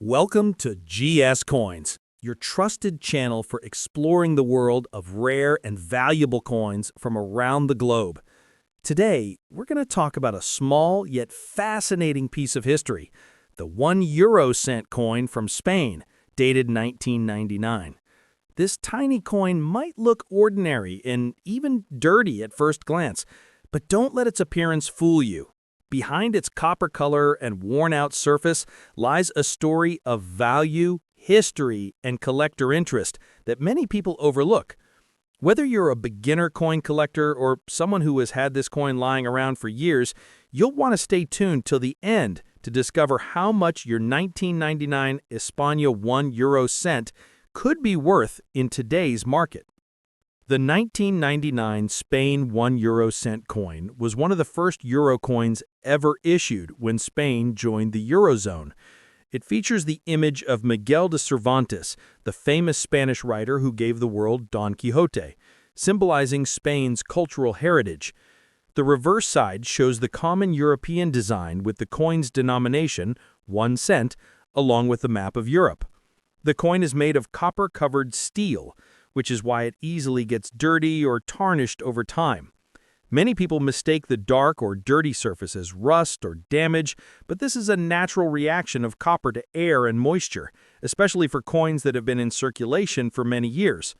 Welcome to GS Coins, your trusted channel for exploring the world of rare and valuable coins from around the globe. Today, we're going to talk about a small yet fascinating piece of history, the 1 euro cent coin from Spain, dated 1999. This tiny coin might look ordinary and even dirty at first glance, but don't let its appearance fool you. Behind its copper color and worn-out surface lies a story of value, history, and collector interest that many people overlook. Whether you're a beginner coin collector or someone who has had this coin lying around for years, you'll want to stay tuned till the end to discover how much your 1999 España 1 euro cent could be worth in today's market. The 1999 Spain 1 euro cent coin was one of the first euro coins ever issued when Spain joined the Eurozone. It features the image of Miguel de Cervantes, the famous Spanish writer who gave the world Don Quixote, symbolizing Spain's cultural heritage. The reverse side shows the common European design with the coin's denomination, 1 cent, along with the map of Europe. The coin is made of copper-covered steel, which is why it easily gets dirty or tarnished over time. Many people mistake the dark or dirty surface as rust or damage, but this is a natural reaction of copper to air and moisture, especially for coins that have been in circulation for many years.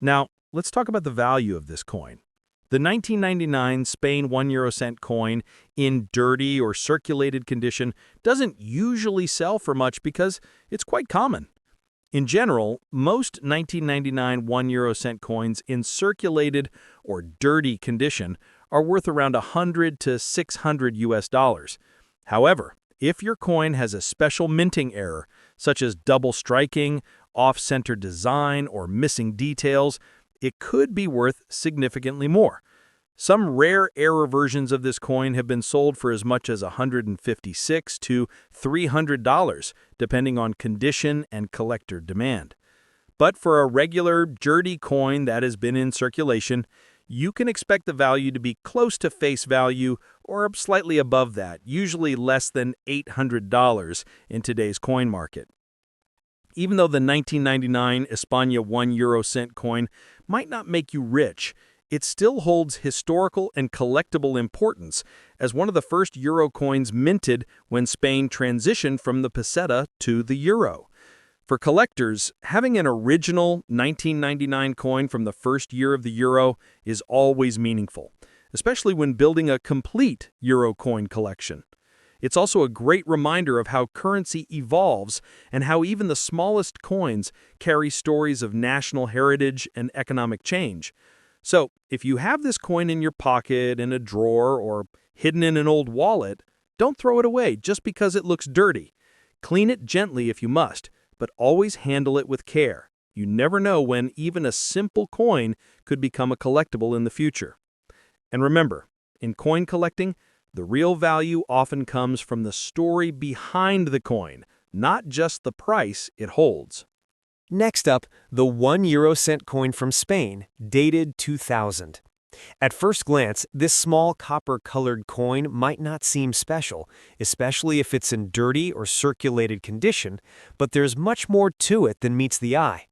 Now, let's talk about the value of this coin. The 1999 Spain 1 euro cent coin in dirty or circulated condition doesn't usually sell for much because it's quite common. In general, most 1999 1 euro cent coins in circulated or dirty condition are worth around $100 to $600. However, if your coin has a special minting error, such as double striking, off-center design, or missing details, it could be worth significantly more. Some rare error versions of this coin have been sold for as much as $156 to $300, depending on condition and collector demand. But for a regular, dirty coin that has been in circulation, you can expect the value to be close to face value or slightly above that, usually less than $800 in today's coin market. Even though the 1999 España 1 euro cent coin might not make you rich, it still holds historical and collectible importance as one of the first euro coins minted when Spain transitioned from the peseta to the euro. For collectors, having an original 1999 coin from the first year of the euro is always meaningful, especially when building a complete euro coin collection. It's also a great reminder of how currency evolves and how even the smallest coins carry stories of national heritage and economic change. So, if you have this coin in your pocket, in a drawer, or hidden in an old wallet, don't throw it away just because it looks dirty. Clean it gently if you must, but always handle it with care. You never know when even a simple coin could become a collectible in the future. And remember, in coin collecting, the real value often comes from the story behind the coin, not just the price it holds. Next up, the 1 euro cent coin from Spain, dated 2000. At first glance, this small copper-colored coin might not seem special, especially if it's in dirty or circulated condition, but there's much more to it than meets the eye.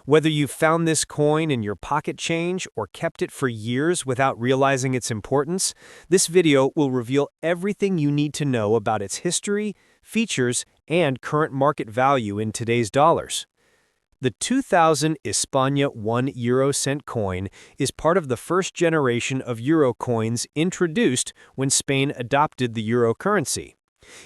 Whether you've found this coin in your pocket change or kept it for years without realizing its importance, this video will reveal everything you need to know about its history, features, and current market value in today's dollars. The 2000 España 1 euro cent coin is part of the first generation of euro coins introduced when Spain adopted the euro currency.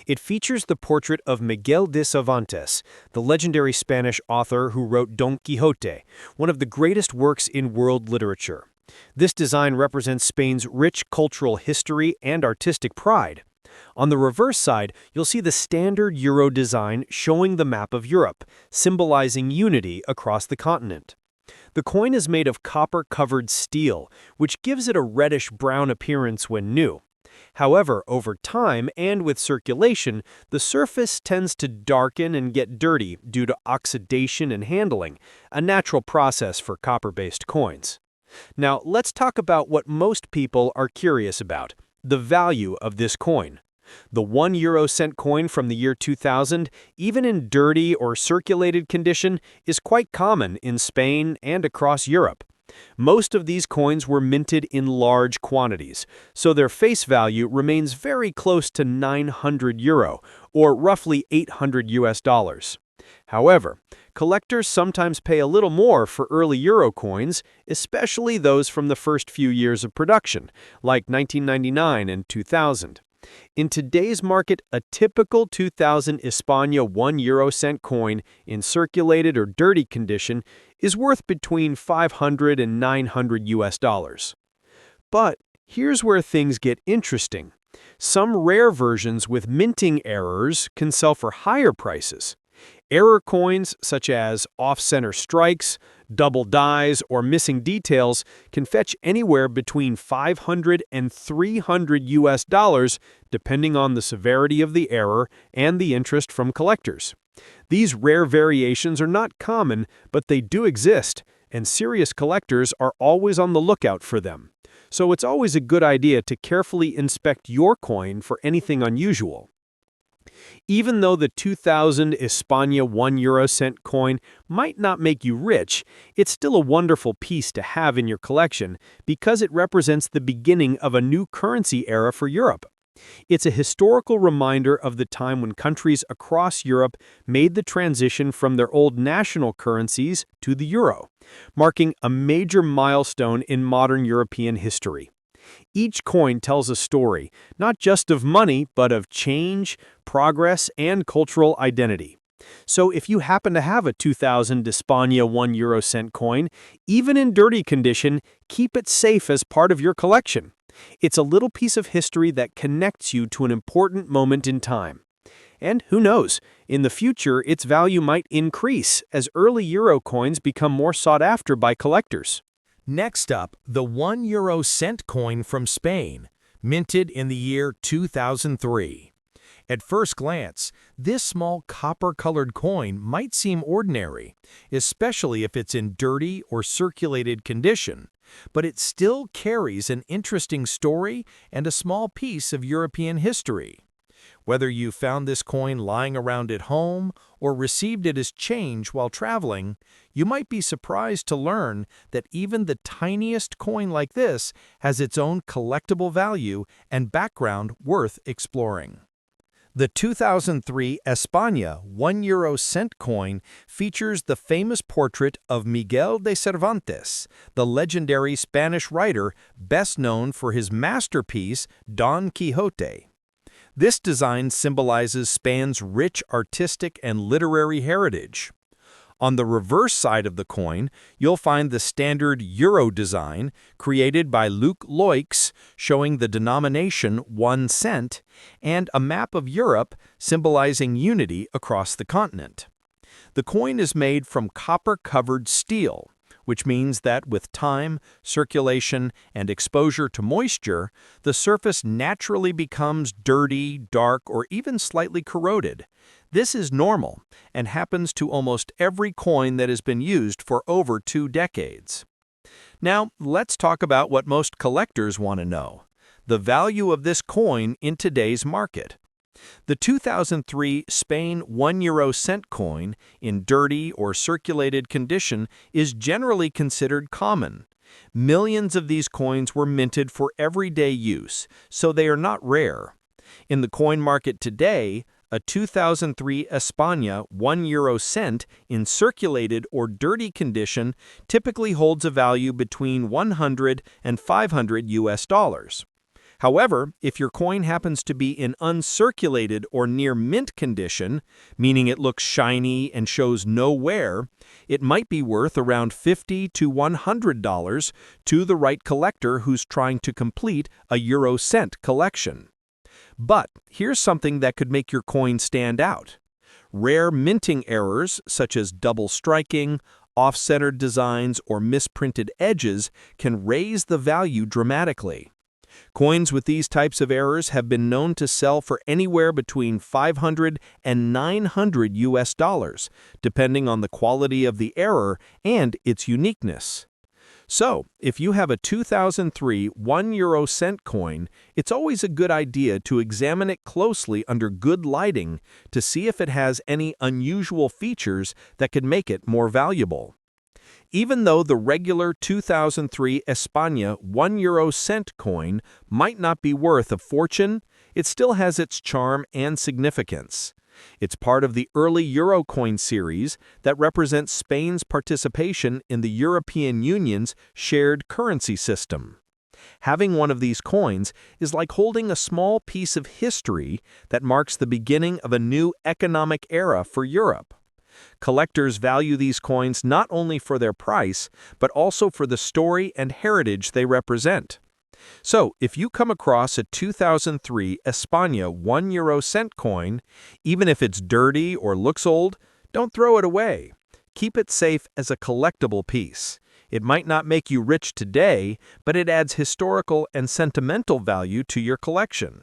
It features the portrait of Miguel de Cervantes, the legendary Spanish author who wrote Don Quixote, one of the greatest works in world literature. This design represents Spain's rich cultural history and artistic pride. On the reverse side, you'll see the standard euro design showing the map of Europe, symbolizing unity across the continent. The coin is made of copper-covered steel, which gives it a reddish-brown appearance when new. However, over time and with circulation, the surface tends to darken and get dirty due to oxidation and handling, a natural process for copper-based coins. Now, let's talk about what most people are curious about: the value of this coin. The 1 euro cent coin from the year 2000, even in dirty or circulated condition, is quite common in Spain and across Europe. Most of these coins were minted in large quantities, so their face value remains very close to 900 euro, or roughly $800. However, collectors sometimes pay a little more for early euro coins, especially those from the first few years of production, like 1999 and 2000. In today's market, a typical 2000 España 1 euro cent coin in circulated or dirty condition is worth between $500 and $900. But here's where things get interesting. Some rare versions with minting errors can sell for higher prices. Error coins such as off-center strikes, double dies, or missing details can fetch anywhere between $500 and $300 depending on the severity of the error and the interest from collectors. These rare variations are not common, but they do exist, and serious collectors are always on the lookout for them. So it's always a good idea to carefully inspect your coin for anything unusual. Even though the 2000 España 1 euro cent coin might not make you rich, it's still a wonderful piece to have in your collection because it represents the beginning of a new currency era for Europe. It's a historical reminder of the time when countries across Europe made the transition from their old national currencies to the euro, marking a major milestone in modern European history. Each coin tells a story, not just of money, but of change, progress, and cultural identity. So if you happen to have a 2000 España 1 euro cent coin, even in dirty condition, keep it safe as part of your collection. It's a little piece of history that connects you to an important moment in time. And who knows, in the future its value might increase as early euro coins become more sought after by collectors. Next up, the 1 euro cent coin from Spain, minted in the year 2003. At first glance, this small copper-colored coin might seem ordinary, especially if it's in dirty or circulated condition, but it still carries an interesting story and a small piece of European history. Whether you found this coin lying around at home or received it as change while traveling, you might be surprised to learn that even the tiniest coin like this has its own collectible value and background worth exploring. The 2003 España 1 euro cent coin features the famous portrait of Miguel de Cervantes, the legendary Spanish writer best known for his masterpiece Don Quixote. This design symbolizes Spain's rich artistic and literary heritage. On the reverse side of the coin, you'll find the standard euro design created by Luc Loix, showing the denomination 1 cent, and a map of Europe symbolizing unity across the continent. The coin is made from copper-covered steel, which means that with time, circulation, and exposure to moisture, the surface naturally becomes dirty, dark, or even slightly corroded. This is normal and happens to almost every coin that has been used for over 2 decades. Now, let's talk about what most collectors want to know: the value of this coin in today's market. The 2003 Spain 1 euro cent coin in dirty or circulated condition is generally considered common. Millions of these coins were minted for everyday use, so they are not rare. In the coin market today, a 2003 España 1 euro cent in circulated or dirty condition typically holds a value between $100 and $500. However, if your coin happens to be in uncirculated or near mint condition, meaning it looks shiny and shows no wear, it might be worth around $50 to $100 to the right collector who's trying to complete a euro cent collection. But here's something that could make your coin stand out. Rare minting errors, such as double striking, off-centered designs, or misprinted edges, can raise the value dramatically. Coins with these types of errors have been known to sell for anywhere between $500 and $900, depending on the quality of the error and its uniqueness. So, if you have a 2003 1 euro cent coin, it's always a good idea to examine it closely under good lighting to see if it has any unusual features that could make it more valuable. Even though the regular 2003 España 1 euro cent coin might not be worth a fortune, it still has its charm and significance. It's part of the early euro coin series that represents Spain's participation in the European Union's shared currency system. Having one of these coins is like holding a small piece of history that marks the beginning of a new economic era for Europe. Collectors value these coins not only for their price, but also for the story and heritage they represent. So, if you come across a 2003 España 1 euro cent coin, even if it's dirty or looks old, don't throw it away. Keep it safe as a collectible piece. It might not make you rich today, but it adds historical and sentimental value to your collection.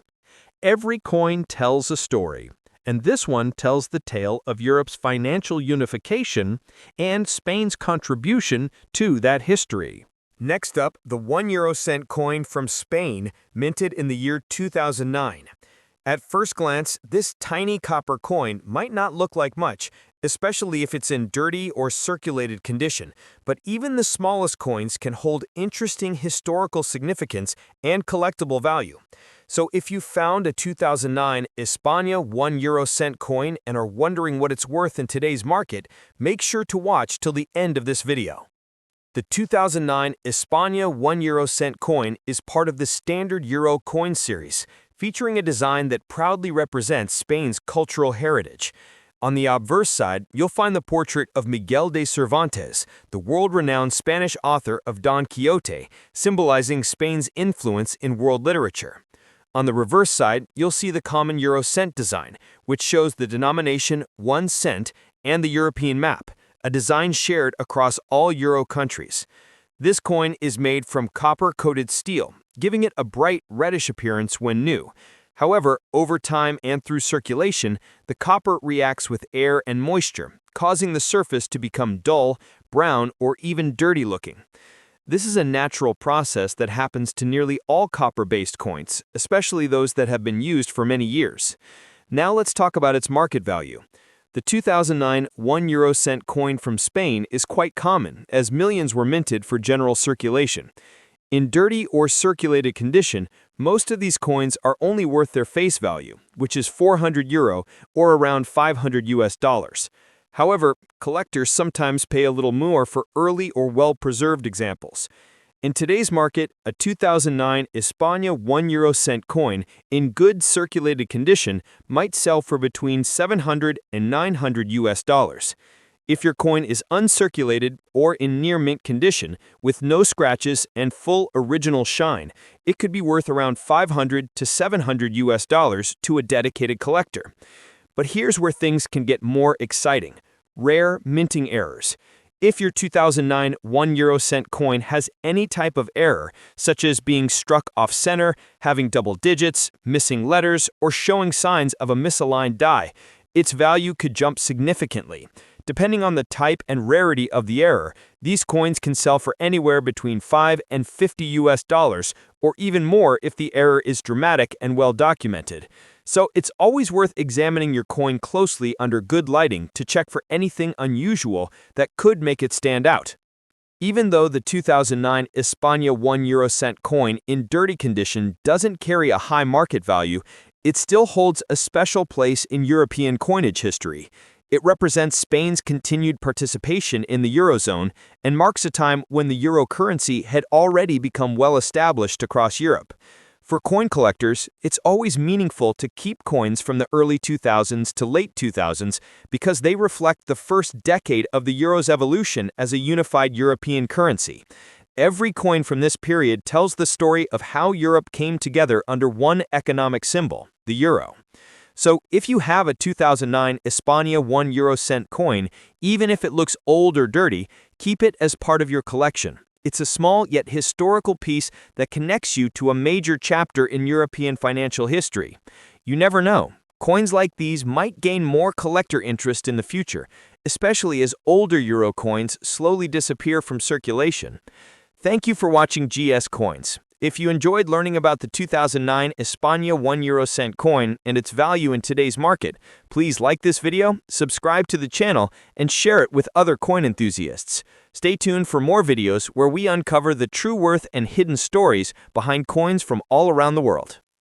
Every coin tells a story, and this one tells the tale of Europe's financial unification and Spain's contribution to that history. Next up, the 1 euro cent coin from Spain, minted in the year 2009. At first glance, this tiny copper coin might not look like much, especially if it's in dirty or circulated condition, but even the smallest coins can hold interesting historical significance and collectible value. So if you found a 2009 España 1 euro cent coin and are wondering what it's worth in today's market, make sure to watch till the end of this video. The 2009 España 1 euro cent coin is part of the standard euro coin series, featuring a design that proudly represents Spain's cultural heritage. On the obverse side, you'll find the portrait of Miguel de Cervantes, the world-renowned Spanish author of Don Quixote, symbolizing Spain's influence in world literature. On the reverse side, you'll see the common euro cent design, which shows the denomination 1 cent and the European map, a design shared across all euro countries. This coin is made from copper-coated steel, giving it a bright reddish appearance when new. However, over time and through circulation, the copper reacts with air and moisture, causing the surface to become dull, brown, or even dirty-looking. This is a natural process that happens to nearly all copper-based coins, especially those that have been used for many years. Now let's talk about its market value. The 2009 1 euro cent coin from Spain is quite common, as millions were minted for general circulation. In dirty or circulated condition, most of these coins are only worth their face value, which is 400 euro or around $500. However, collectors sometimes pay a little more for early or well-preserved examples. In today's market, a 2009 España 1 euro cent coin in good circulated condition might sell for between $700 and $900. If your coin is uncirculated or in near mint condition, with no scratches and full original shine, it could be worth around $500 to $700 to a dedicated collector. But here's where things can get more exciting: rare minting errors. If your 2009 1 euro cent coin has any type of error, such as being struck off-center, having double digits, missing letters, or showing signs of a misaligned die, its value could jump significantly. Depending on the type and rarity of the error, these coins can sell for anywhere between $5 and $50, or even more if the error is dramatic and well documented. So it's always worth examining your coin closely under good lighting to check for anything unusual that could make it stand out. Even though the 2009 España 1 euro cent coin in dirty condition doesn't carry a high market value, it still holds a special place in European coinage history. It represents Spain's continued participation in the Eurozone and marks a time when the euro currency had already become well established across Europe. For coin collectors, it's always meaningful to keep coins from the early 2000s to late 2000s because they reflect the first decade of the euro's evolution as a unified European currency. Every coin from this period tells the story of how Europe came together under one economic symbol, the euro. So if you have a 2009 España 1 euro cent coin, even if it looks old or dirty, keep it as part of your collection. It's a small yet historical piece that connects you to a major chapter in European financial history. You never know. Coins like these might gain more collector interest in the future, especially as older euro coins slowly disappear from circulation. Thank you for watching GS Coins. If you enjoyed learning about the 2009 España 1 euro cent coin and its value in today's market, please like this video, subscribe to the channel, and share it with other coin enthusiasts. Stay tuned for more videos where we uncover the true worth and hidden stories behind coins from all around the world.